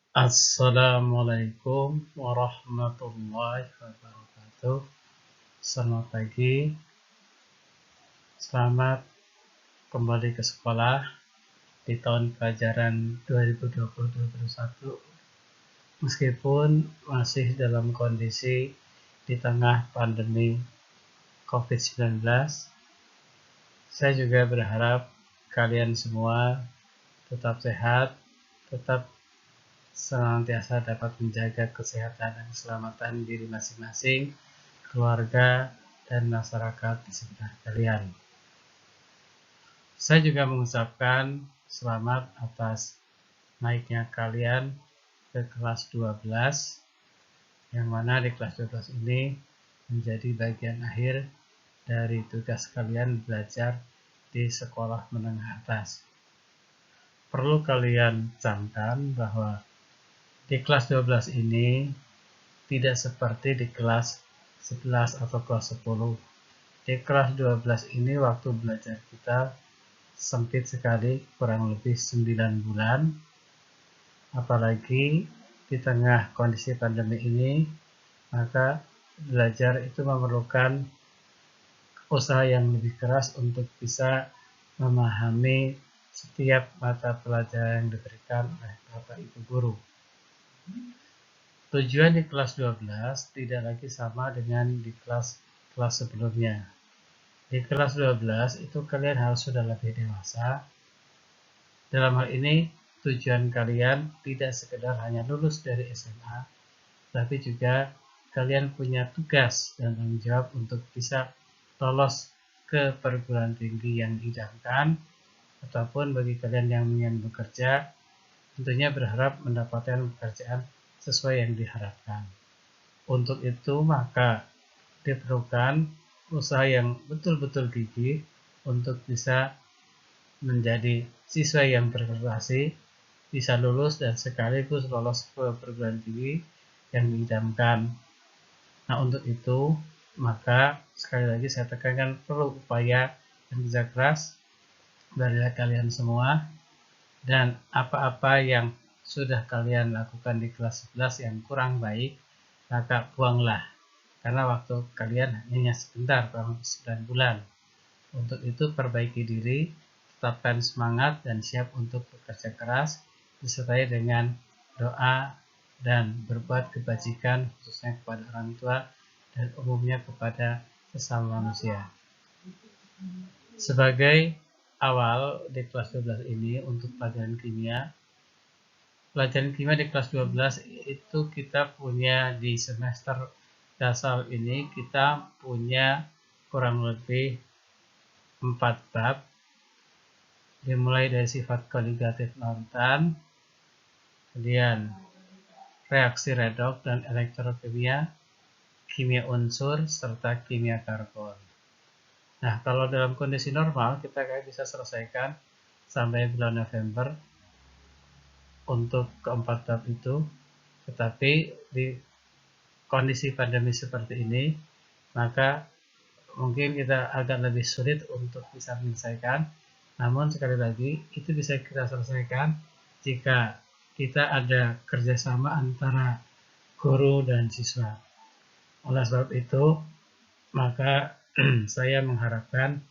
Assalamualaikum warahmatullahi wabarakatuh. Selamat pagi, selamat kembali ke sekolah di tahun pelajaran 2020-2021. Meskipun masih dalam kondisi di tengah pandemi COVID-19, saya juga berharap kalian semua tetap sehat, tetap senantiasa dapat menjaga kesehatan dan keselamatan diri masing-masing, keluarga, dan masyarakat di sekitar kalian. Saya juga mengucapkan selamat atas naiknya kalian ke kelas 12, yang mana di kelas 12 ini menjadi bagian akhir dari tugas kalian belajar di sekolah menengah atas. Perlu kalian camkan bahwa di kelas 12 ini tidak seperti di kelas 11 atau kelas 10. Di kelas 12 ini waktu belajar kita sempit sekali, kurang lebih 9 bulan. Apalagi di tengah kondisi pandemi ini, maka belajar itu memerlukan usaha yang lebih keras untuk bisa memahami setiap mata pelajaran yang diberikan oleh Bapak Ibu guru. Tujuan di kelas 12 tidak lagi sama dengan di kelas sebelumnya. Di kelas 12 itu kalian harus sudah lebih dewasa. Dalam hal ini, tujuan kalian tidak sekedar hanya lulus dari SMA, tapi juga kalian punya tugas dan tanggung jawab untuk bisa lolos ke perguruan tinggi yang diidamkan, ataupun bagi kalian yang ingin bekerja, tentunya berharap mendapatkan pekerjaan sesuai yang diharapkan. Untuk itu, maka diperlukan usaha yang betul-betul gigih untuk bisa menjadi siswa yang berprestasi, bisa lulus dan sekaligus lolos ke perguruan tinggi yang diidamkan. Nah, untuk itu, maka sekali lagi saya tekankan perlu upaya dan kerja keras dari kalian semua, dan apa-apa yang sudah kalian lakukan di kelas 11 yang kurang baik, maka buanglah. Karena waktu kalian hanya sebentar, kurang 9 bulan. Untuk itu perbaiki diri, tetapkan semangat dan siap untuk bekerja keras, disertai dengan doa dan berbuat kebajikan khususnya kepada orang tua dan umumnya kepada sesama manusia. Sebagai awal di kelas 12 ini untuk pelajaran kimia di kelas 12 itu kita punya di semester dasar ini kita punya kurang lebih 4 bab, dimulai dari sifat koligatif larutan, kemudian reaksi redoks dan elektrokimia, kimia unsur, serta kimia karbon. Nah, kalau dalam kondisi normal kita bisa selesaikan sampai bulan November untuk keempat bab itu, tetapi di kondisi pandemi seperti ini, maka mungkin kita agak lebih sulit untuk bisa menyelesaikan. Namun sekali lagi, itu bisa kita selesaikan jika kita ada kerjasama antara guru dan siswa. Oleh sebab itu, maka saya mengharapkan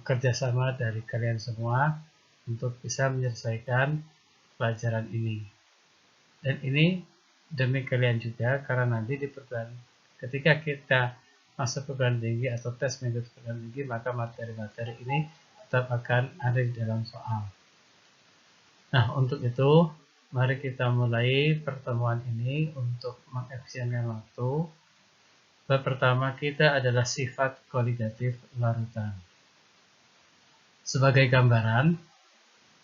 kerjasama dari kalian semua untuk bisa menyelesaikan pelajaran ini. Dan ini demi kalian juga, karena nanti di ketika kita masuk perguruan tinggi atau tes mengikuti perguruan tinggi, maka materi-materi ini tetap akan ada di dalam soal. Nah, untuk itu, mari kita mulai pertemuan ini untuk mengefisienkan waktu. Bab pertama kita adalah sifat koligatif larutan. Sebagai gambaran,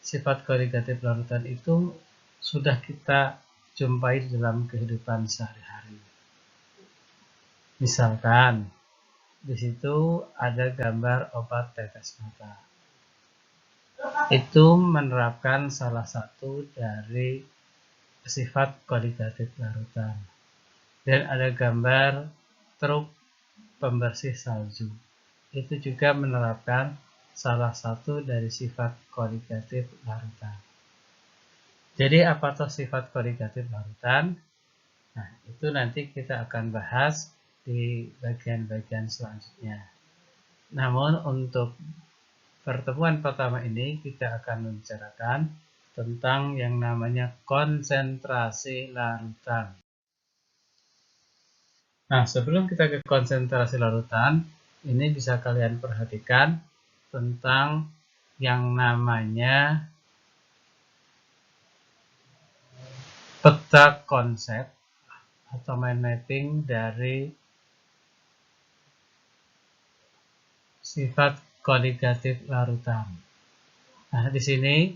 sifat koligatif larutan itu sudah kita jumpai dalam kehidupan sehari-hari. Misalkan, di situ ada gambar obat tetes mata. Itu menerapkan salah satu dari sifat koligatif larutan. Dan ada gambar truk pembersih salju. Itu juga menerapkan salah satu dari sifat koligatif larutan. Jadi apa tuh sifat koligatif larutan? Nah, itu nanti kita akan bahas di bagian-bagian selanjutnya. Namun untuk pertemuan pertama ini kita akan membicarakan tentang yang namanya konsentrasi larutan. Nah, sebelum kita ke konsentrasi larutan, ini bisa kalian perhatikan tentang yang namanya peta konsep atau mind mapping dari sifat koligatif larutan. Nah, di sini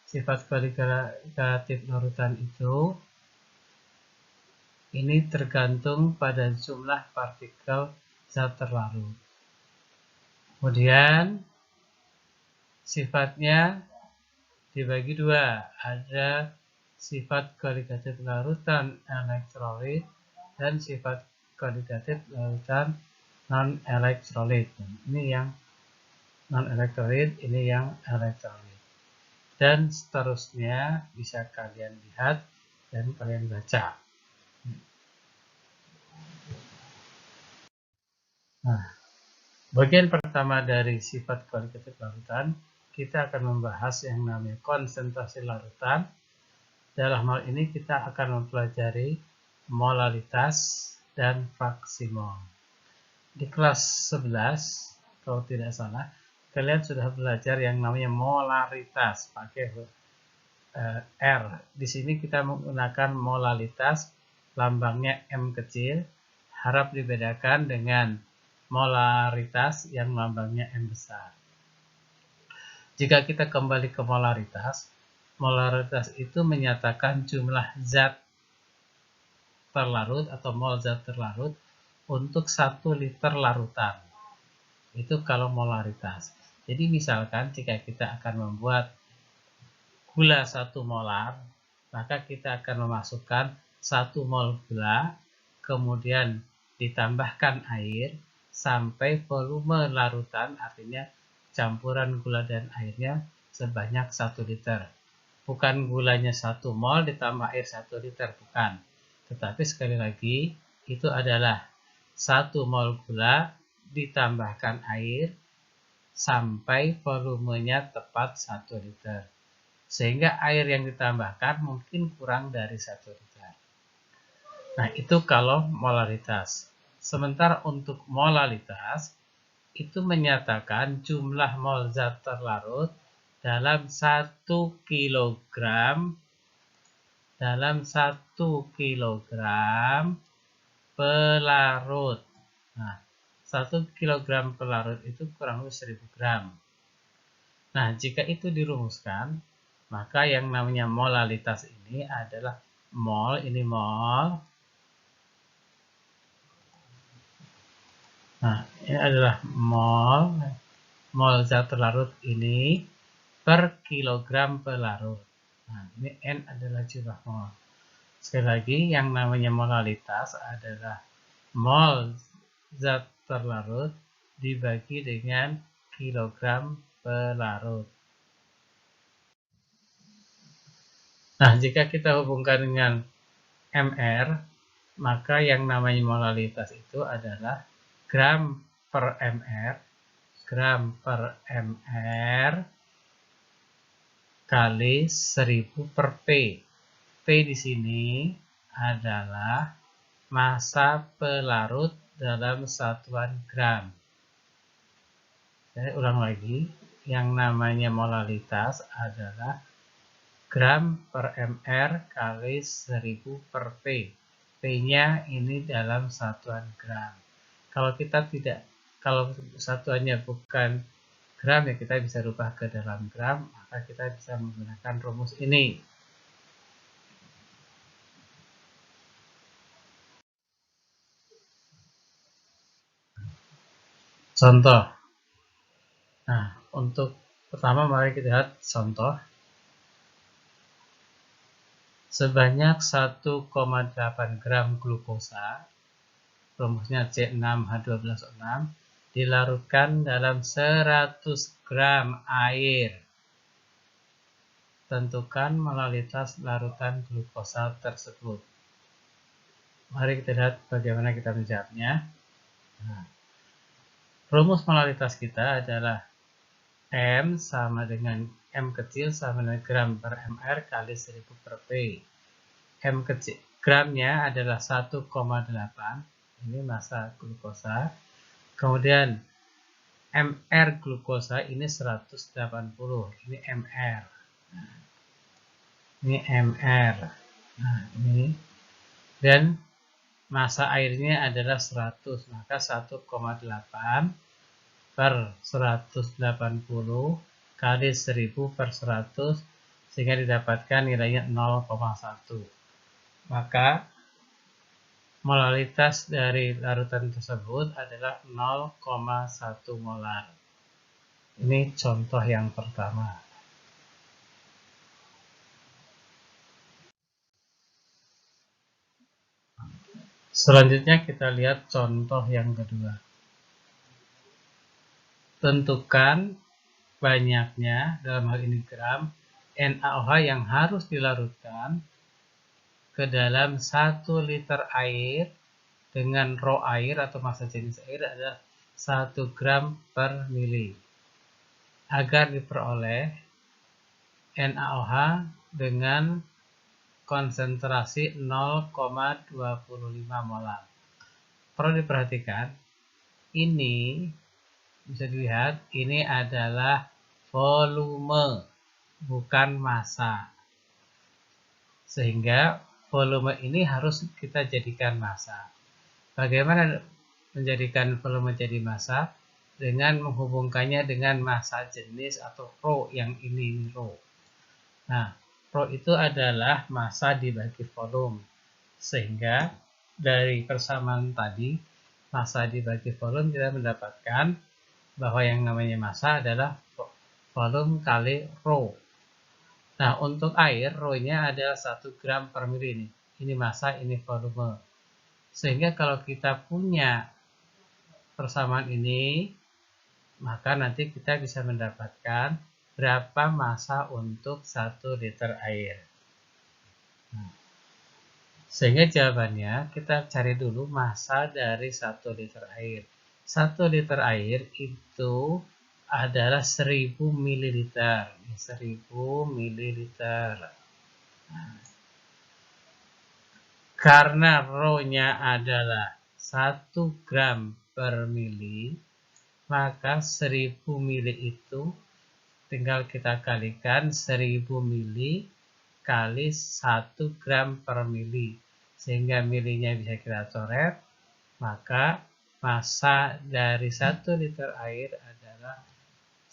sifat koligatif larutan itu ini tergantung pada jumlah partikel zat terlarut. Kemudian sifatnya dibagi dua, ada sifat koligatif larutan elektrolit dan sifat koligatif larutan non-elektrolit. Ini yang non-elektrolit, ini yang elektrolit. Dan seterusnya bisa kalian lihat dan kalian baca. Nah, bagian pertama dari sifat kualitatif larutan, kita akan membahas yang namanya konsentrasi larutan. Dalam hal ini kita akan mempelajari molalitas dan fraksi mol. Di kelas 11, kalau tidak salah, kalian sudah belajar yang namanya molaritas pakai R. Di sini kita menggunakan molalitas, lambangnya M kecil, harap dibedakan dengan molaritas yang lambangnya M besar. Jika kita kembali ke molaritas, molaritas itu menyatakan jumlah zat terlarut atau mol zat terlarut untuk 1 liter larutan. Itu kalau molaritas. Jadi misalkan jika kita akan membuat gula 1 molar, maka kita akan memasukkan 1 mol gula, kemudian ditambahkan air, sampai volume larutan, artinya campuran gula dan airnya sebanyak 1 liter. Bukan gulanya 1 mol ditambah air 1 liter, bukan. Tetapi sekali lagi, itu adalah 1 mol gula ditambahkan air sampai volumenya tepat 1 liter. Sehingga air yang ditambahkan mungkin kurang dari 1 liter. Nah, itu kalau molaritas. Sementara untuk molalitas, itu menyatakan jumlah mol zat terlarut dalam 1 kilogram pelarut. Nah, 1 kilogram pelarut itu kurang lebih 1000 gram. Nah, jika itu dirumuskan, maka yang namanya molalitas ini adalah mol, ini mol. Nah, ini adalah mol zat terlarut ini per kilogram pelarut. Nah, ini N adalah jumlah mol. Sekali lagi, yang namanya molalitas adalah mol zat terlarut dibagi dengan kilogram pelarut. Nah, jika kita hubungkan dengan MR, maka yang namanya molalitas itu adalah gram per mR kali 1000 per P. P di sini adalah massa pelarut dalam satuan gram. Saya ulang lagi, yang namanya molalitas adalah gram per mR kali 1000 per P. P-nya ini dalam satuan gram. Kalau satuannya bukan gram, ya kita bisa rubah ke dalam gram, maka kita bisa menggunakan rumus ini. Contoh. Nah, untuk pertama mari kita lihat contoh. Sebanyak 1,8 gram glukosa, rumusnya C6H12O6, dilarutkan dalam 100 gram air. tentukan molalitas larutan glukosa tersebut. Mari kita lihat bagaimana kita menjawabnya. Nah, rumus molalitas kita adalah M sama dengan M kecil sama dengan gram per mr kali 1000 per P. M kecil, gramnya adalah 1,8, ini massa glukosa. Kemudian mr glukosa ini 180, ini mr. Nah, ini mr. Nah, ini. Dan massa airnya adalah 100, maka 1,8 per 180 kali 1000 per 100 sehingga didapatkan nilainya 0,1. Maka molalitas dari larutan tersebut adalah 0,1 molar. Ini contoh yang pertama. Selanjutnya kita lihat contoh yang kedua. Tentukan banyaknya, dalam hal ini gram, NaOH yang harus dilarutkan ke dalam 1 liter air dengan rho air atau massa jenis air adalah 1 gram per mili. Agar diperoleh NaOH dengan konsentrasi 0,25 molar. Perlu diperhatikan, ini bisa dilihat, ini adalah volume, bukan massa. Sehingga volume ini harus kita jadikan massa. Bagaimana menjadikan volume jadi massa? Dengan menghubungkannya dengan massa jenis atau rho, yang ini rho. Nah, rho itu adalah massa dibagi volume. Sehingga dari persamaan tadi, massa dibagi volume, kita mendapatkan bahwa yang namanya massa adalah volume kali rho. Nah, untuk air, rho-nya adalah 1 gram per mili. Ini massa, ini volume. Sehingga kalau kita punya persamaan ini, maka nanti kita bisa mendapatkan berapa massa untuk 1 liter air. Nah, sehingga jawabannya kita cari dulu massa dari 1 liter air. 1 liter air itu adalah 1000 ml. 1000 ml. Nah, karena rho-nya adalah 1 gram per mili, maka 1000 mili itu tinggal kita kalikan 1000 mili kali 1 gram per mili. Sehingga milinya bisa kita coret, maka massa dari 1 liter air adalah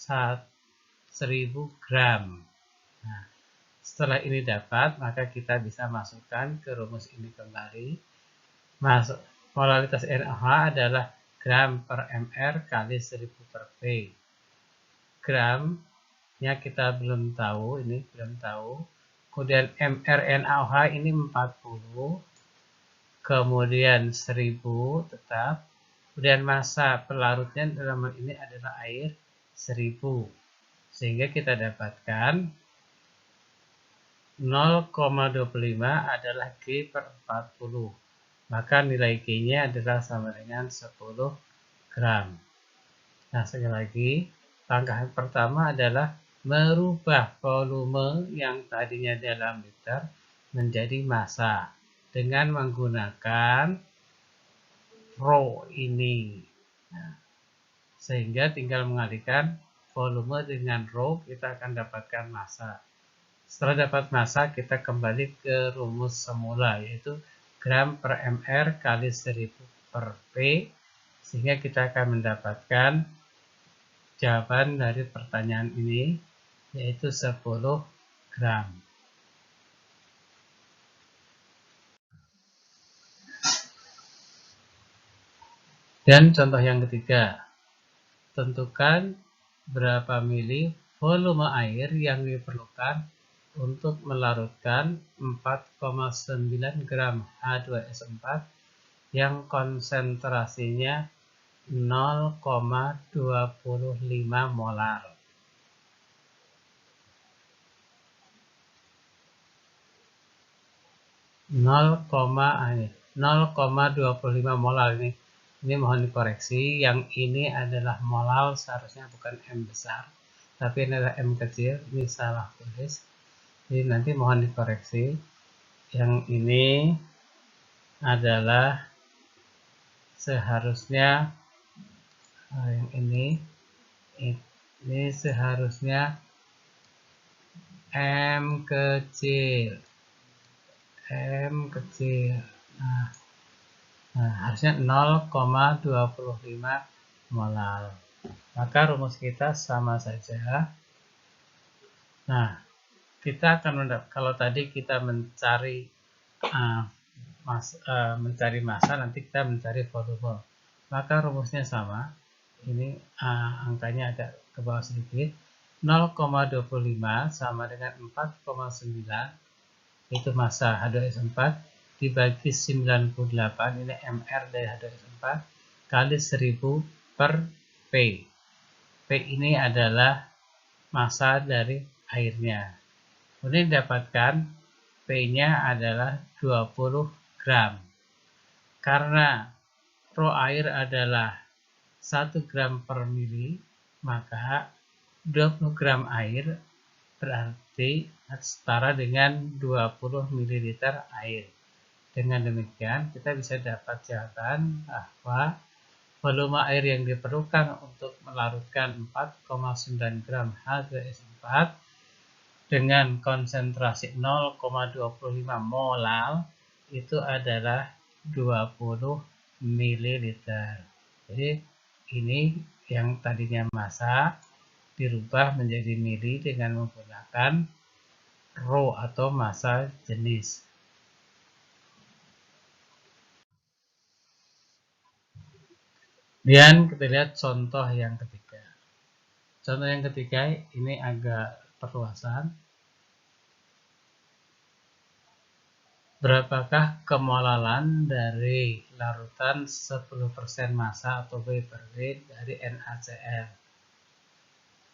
1000 gram. Nah, setelah ini dapat, maka kita bisa masukkan ke rumus ini kembali. Molalitas NaOH adalah gram per mr kali 1000 per P. Gramnya kita belum tahu, ini belum tahu. Kemudian mr NaOH ini 40. Kemudian 1000 tetap. Kemudian massa pelarutnya dalam hal ini adalah air 1000. Sehingga kita dapatkan 0,25 adalah G per 40. Maka nilai G-nya adalah sama dengan 10 gram. Nah, sekali lagi, langkah yang pertama adalah merubah volume yang tadinya dalam liter menjadi massa dengan menggunakan rho ini. Nah, sehingga tinggal mengalihkan volume dengan rho, kita akan dapatkan massa. Setelah dapat massa, kita kembali ke rumus semula, yaitu gram per mr kali 1000 per P, sehingga kita akan mendapatkan jawaban dari pertanyaan ini, yaitu 10 gram. Dan contoh yang ketiga, tentukan berapa mili volume air yang diperlukan untuk melarutkan 4,9 gram H2S4 yang konsentrasinya 0,25 molar. 0,25 molar ini. Ini mohon dikoreksi, yang ini adalah molal, seharusnya bukan M besar, tapi ini adalah M kecil, ini salah tulis. Jadi nanti mohon dikoreksi. Yang ini adalah seharusnya yang ini seharusnya M kecil. Nah, harusnya 0,25 molar. Maka rumus kita sama saja. Nah, kita akan kalau tadi kita mencari massa, nanti kita mencari volume. Maka rumusnya sama. Ini angkanya agak ke bawah sedikit. 0,25 sama dengan 4,9, itu massa H2S4 dibagi 98, ini MR dari H2S4 kali 1000 per P. P ini adalah massa dari airnya. Kemudian didapatkan P-nya adalah 20 gram. Karena rho air adalah 1 gram per mili, maka 20 gram air berarti setara dengan 20 ml air. Dengan demikian, kita bisa dapat jawaban bahwa volume air yang diperlukan untuk melarutkan 4,9 gram H2S4 dengan konsentrasi 0,25 molal itu adalah 20 ml. Jadi ini yang tadinya massa dirubah menjadi mili dengan menggunakan rho atau massa jenis. Dan kita lihat contoh yang ketiga. Contoh yang ketiga ini agak perluasan. Berapakah kemolalan dari larutan 10% massa atau W per V dari NaCl?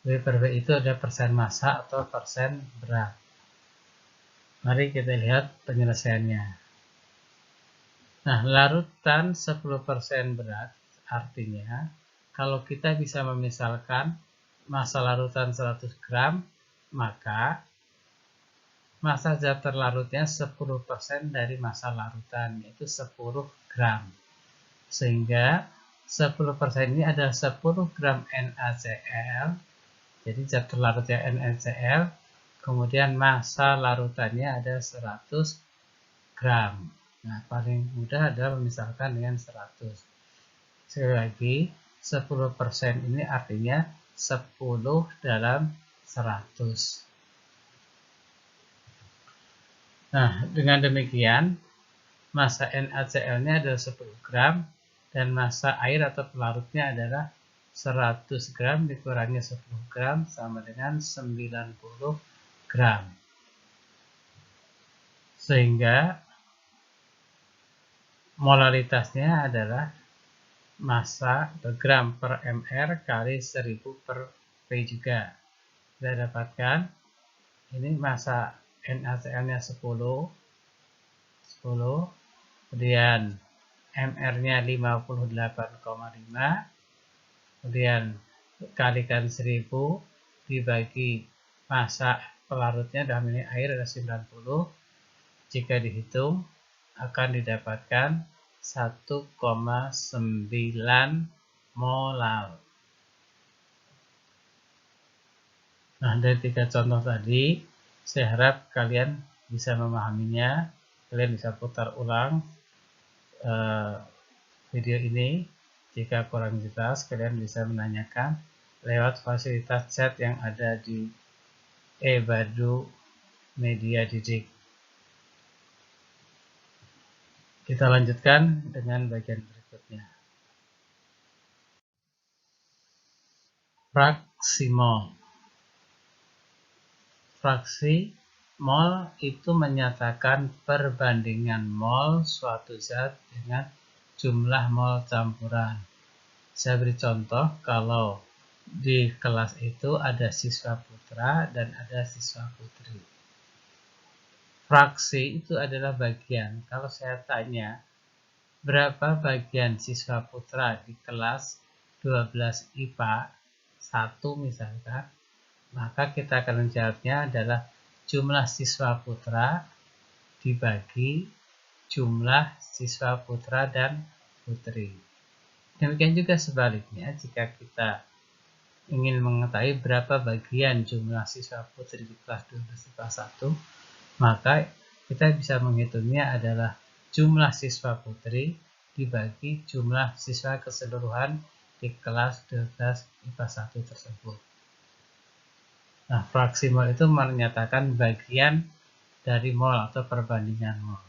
W per V itu ada persen massa atau persen berat. Mari kita lihat penyelesaiannya. Nah, larutan 10% berat artinya kalau kita bisa memisalkan massa larutan 100 gram, maka massa zat terlarutnya 10% dari massa larutan, yaitu 10 gram. Sehingga 10% ini adalah 10 gram NaCl, jadi zat terlarutnya NaCl, kemudian massa larutannya ada 100 gram. Nah, paling mudah adalah memisalkan dengan 100. Sekali lagi, 10% ini artinya 10 dalam 100. Nah, dengan demikian, massa NaCl-nya adalah 10 gram, dan massa air atau pelarutnya adalah 100 gram dikurangi 10 gram sama dengan 90 gram. Sehingga molaritasnya adalah massa atau gram per mr kali 1000 per P juga. Kita dapatkan ini massa NaCl-nya 10, kemudian mr-nya 58,5, kemudian kalikan 1000 dibagi massa pelarutnya dalam ini air ada 90. Jika dihitung akan didapatkan 1,9 molal. Nah, dari 3 contoh tadi, saya harap kalian bisa memahaminya. Kalian bisa putar ulang video ini. Jika kurang jelas, kalian bisa menanyakan lewat fasilitas chat yang ada di Badu Media Didik. Kita lanjutkan dengan bagian berikutnya. Fraksi mol. Fraksi mol itu menyatakan perbandingan mol suatu zat dengan jumlah mol campuran. Saya beri contoh, kalau di kelas itu ada siswa putra dan ada siswa putri. Fraksi itu adalah bagian. Kalau saya tanya, berapa bagian siswa putra di kelas 12 IPA 1 misalkan, maka kita akan menjawabnya adalah jumlah siswa putra dibagi jumlah siswa putra dan putri. Demikian juga sebaliknya, jika kita ingin mengetahui berapa bagian jumlah siswa putri di kelas 12 IPA 1, maka kita bisa menghitungnya adalah jumlah siswa putri dibagi jumlah siswa keseluruhan di kelas 12 IPA 1 tersebut. Nah, fraksi mol itu menyatakan bagian dari mol atau perbandingan mol.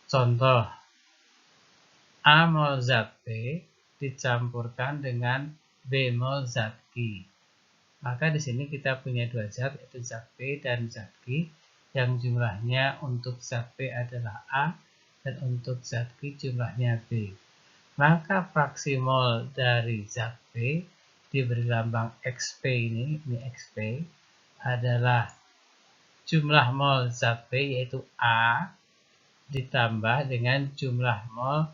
Contoh, A mol zat P dicampurkan dengan B mol zat Q. Maka di sini kita punya dua zat, yaitu zat P dan zat Q, yang jumlahnya untuk zat P adalah A dan untuk zat Q jumlahnya B. Maka fraksi mol dari zat P diberi lambang XP ini XP, adalah jumlah mol zat P yaitu A ditambah dengan jumlah mol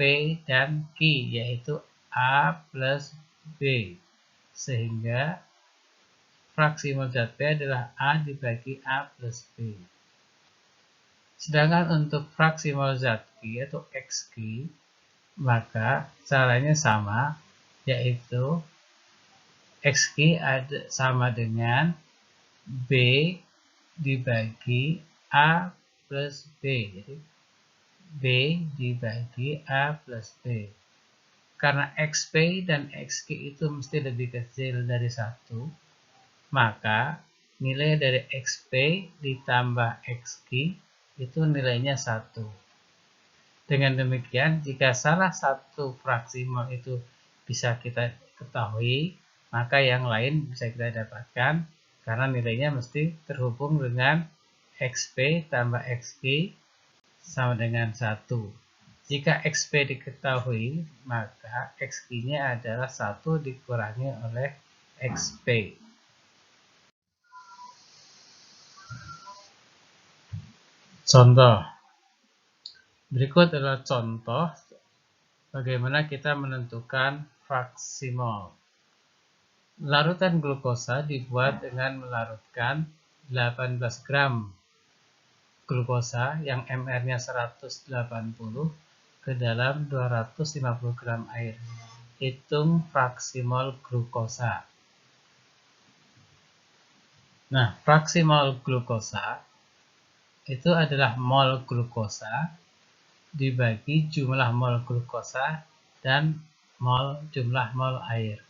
P dan Q yaitu A plus B. Sehingga fraksi mol zat P adalah A dibagi A plus B. Sedangkan untuk fraksi mol zat Q atau XQ, maka caranya sama, yaitu XQ sama dengan B dibagi A plus B. Jadi B dibagi A plus B. Karena XP dan XQ itu mesti lebih kecil dari 1, maka nilai dari XP ditambah XQ itu nilainya 1. Dengan demikian, jika salah satu fraksi mol itu bisa kita ketahui, maka yang lain bisa kita dapatkan karena nilainya mesti terhubung dengan XP tambah XQ sama dengan 1. Jika XP diketahui, maka XQ-nya adalah 1 dikurangi oleh XP. Contoh. Berikut adalah contoh bagaimana kita menentukan fraksi mol. Larutan glukosa dibuat dengan melarutkan 18 gram glukosa yang MR-nya 180 ke dalam 250 gram air. Hitung fraksi mol glukosa. Nah, fraksi mol glukosa itu adalah mol glukosa dibagi jumlah mol glukosa dan jumlah mol air.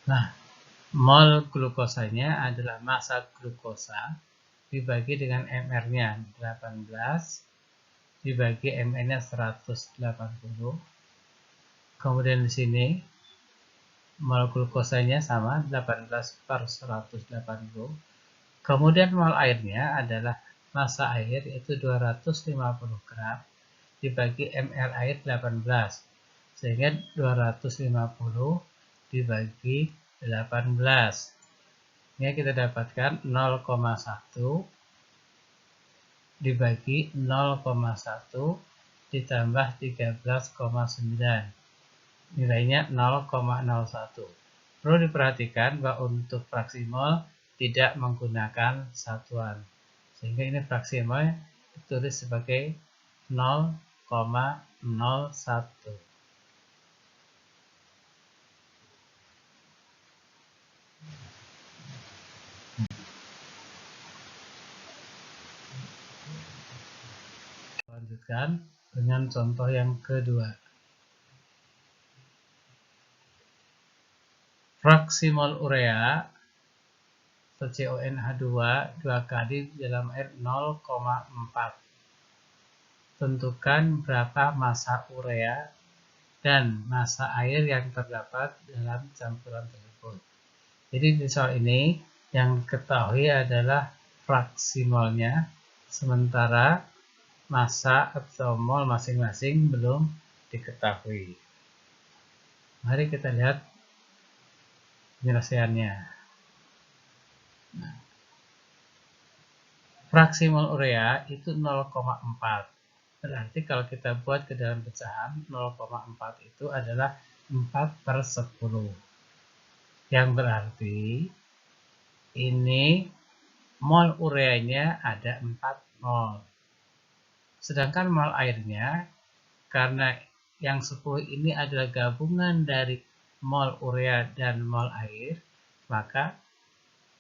Nah, mol glukosanya adalah massa glukosa dibagi dengan MR-nya 18 dibagi MN-nya 180. Kemudian di sini mol glukosanya sama 18/180. Kemudian mol airnya adalah massa air yaitu 250 gram dibagi MR air 18. Sehingga 250 dibagi 18. Ini kita dapatkan 0,1 dibagi 0,1 ditambah 13,9. Nilainya 0,01. Perlu diperhatikan bahwa untuk fraksi mol tidak menggunakan satuan. Sehingga ini fraksi mol ditulis sebagai 0,01. Lanjutkan dengan contoh yang kedua. Fraksi mol urea atau CONH2 2 kali dalam air 0,4. Tentukan berapa massa urea dan massa air yang terdapat dalam campuran tersebut. Jadi di soal ini yang diketahui adalah fraksi molnya, sementara massa atau mol masing-masing belum diketahui. Mari kita lihat penyelesaiannya. Nah, fraksi mol urea itu 0,4. Berarti kalau kita buat ke dalam pecahan, 0,4 itu adalah 4/10. Yang berarti ini mol ureanya ada 4 mol. Sedangkan mol airnya, karena yang 10 ini adalah gabungan dari mol urea dan mol air, maka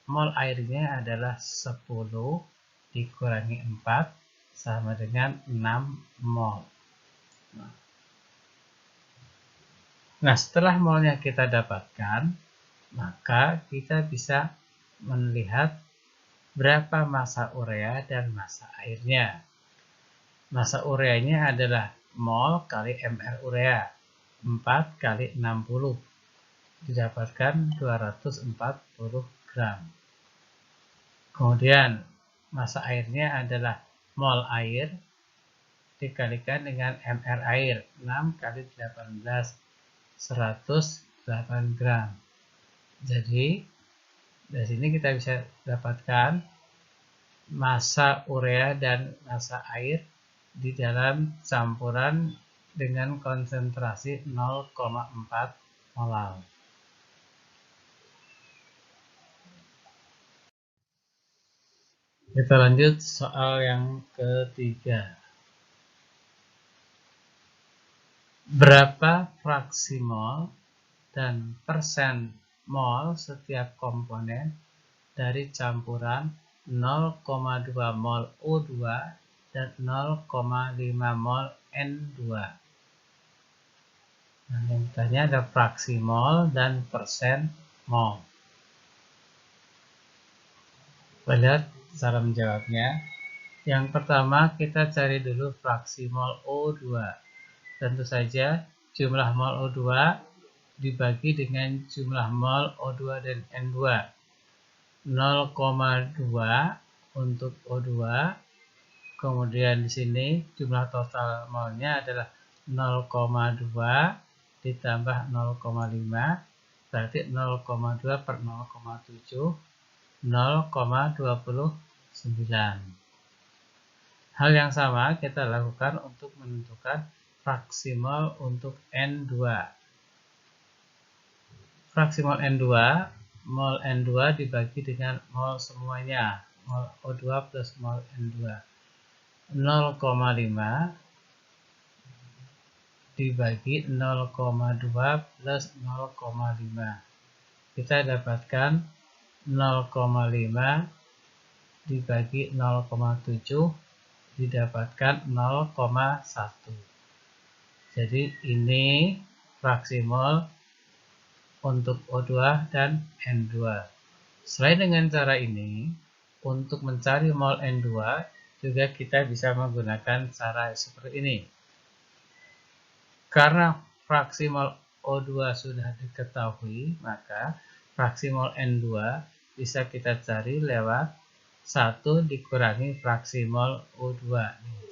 mol airnya adalah 10 dikurangi 4 sama dengan 6 mol. Nah, setelah molnya kita dapatkan, maka kita bisa melihat berapa massa urea dan massa airnya. Massa ureanya adalah mol kali mR urea, 4 kali 60, didapatkan 240 gram. Kemudian massa airnya adalah mol air dikalikan dengan mR air, 6 kali 18, 108 gram. Jadi dari sini kita bisa dapatkan massa urea dan massa air di dalam campuran dengan konsentrasi 0,4 molal. Kita lanjut soal yang ketiga. Berapa fraksi mol dan persen mol setiap komponen dari campuran 0,2 mol O2 dan 0,5 mol N2? Nah, yang ditanya ada fraksi mol dan persen mol. Kita lihat cara menjawabnya. Yang pertama kita cari dulu fraksi mol O2. Tentu saja jumlah mol O2 dibagi dengan jumlah mol O2 dan N2. 0,2 untuk O2. Kemudian di sini jumlah total molnya adalah 0,2 ditambah 0,5, berarti 0,2 per 0,7, 0,29. Hal yang sama kita lakukan untuk menentukan fraksi mol untuk N2. Fraksi mol N2 dibagi dengan mol semuanya, mol O2 plus mol N2. 0,5 dibagi 0,2 plus 0,5. Kita dapatkan 0,5 dibagi 0,7 didapatkan 0,1. Jadi ini fraksi mol untuk O2 dan N2. Selain dengan cara ini, untuk mencari mol N2 juga kita bisa menggunakan cara seperti ini. Karena fraksi mol O2 sudah diketahui, maka fraksi mol N2 bisa kita cari lewat 1 dikurangi fraksi mol O2.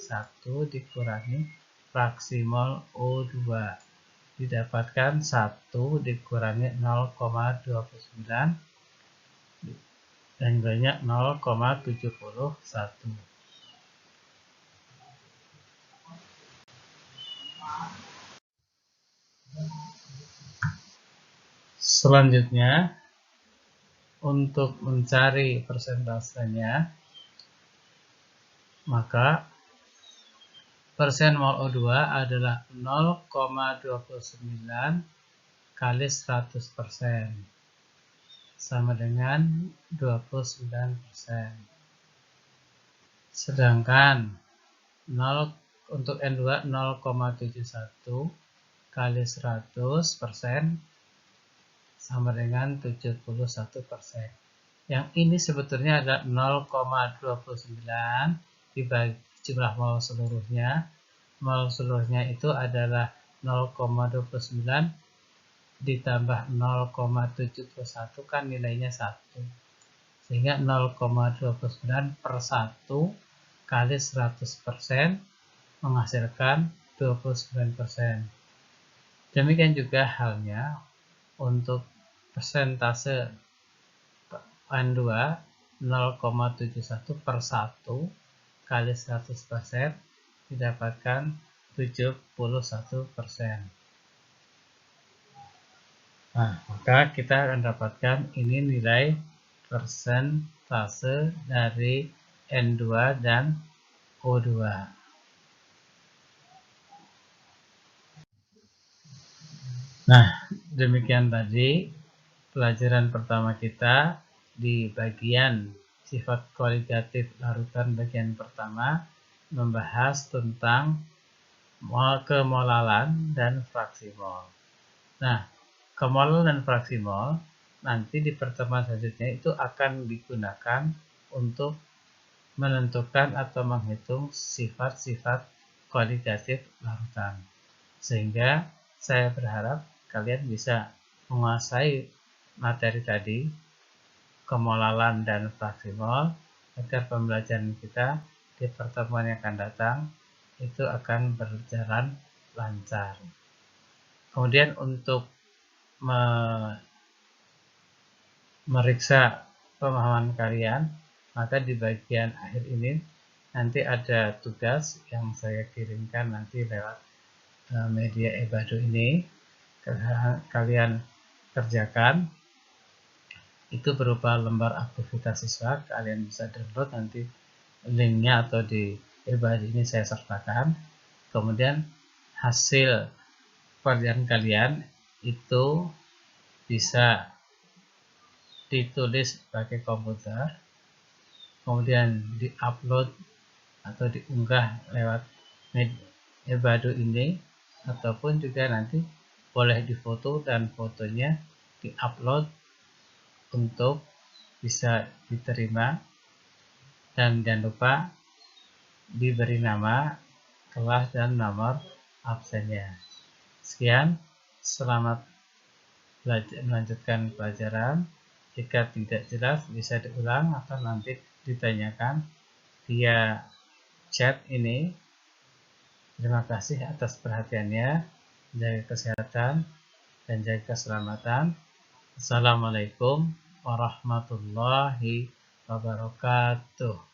1 dikurangi fraksi mol O2. Didapatkan 1 dikurangi 0,29 dan banyak 0,71. Selanjutnya, untuk mencari persentasenya, maka persen mol O2 adalah 0,29 kali 100%, sama dengan 29%. Sedangkan untuk N2 0,71 kali 100% sama dengan 71%. Yang ini sebetulnya adalah 0,29 dibagi jumlah mol seluruhnya. Mol seluruhnya itu adalah 0,29 ditambah 0,71 kan nilainya 1. Sehingga 0,29 per 1 kali 100% menghasilkan 29%. Demikian juga halnya untuk persentase N2 0,71 per 1 kali 100% didapatkan 71%. Nah, maka kita akan dapatkan ini nilai persentase dari N2 dan O2. Nah, demikian tadi pelajaran pertama kita di bagian sifat kualitatif larutan bagian pertama membahas tentang kemolalan dan fraksi mol. Nah, kemolalan dan fraksi mol nanti di pertemuan selanjutnya itu akan digunakan untuk menentukan atau menghitung sifat-sifat kualitatif larutan. Sehingga saya berharap kalian bisa menguasai materi tadi, kemolalan dan fraksi mol, agar pembelajaran kita di pertemuan yang akan datang itu akan berjalan lancar. Kemudian untuk meriksa pemahaman kalian, maka di bagian akhir ini nanti ada tugas yang saya kirimkan nanti lewat media Ebado ini. Kalian kerjakan, itu berupa lembar aktivitas siswa. Kalian bisa download nanti linknya, atau di Ebado ini saya sertakan. Kemudian hasil pekerjaan kalian itu bisa ditulis pakai komputer, kemudian diupload atau diunggah lewat Ebado ini, ataupun juga nanti boleh difoto dan fotonya diupload untuk bisa diterima, dan jangan lupa diberi nama, kelas, dan nomor absennya. Sekian, selamat melanjutkan pelajaran. Jika tidak jelas bisa diulang atau nanti ditanyakan via chat ini. Terima kasih atas perhatiannya. Jaga kesehatan dan jaga keselamatan. Assalamualaikum warahmatullahi wabarakatuh.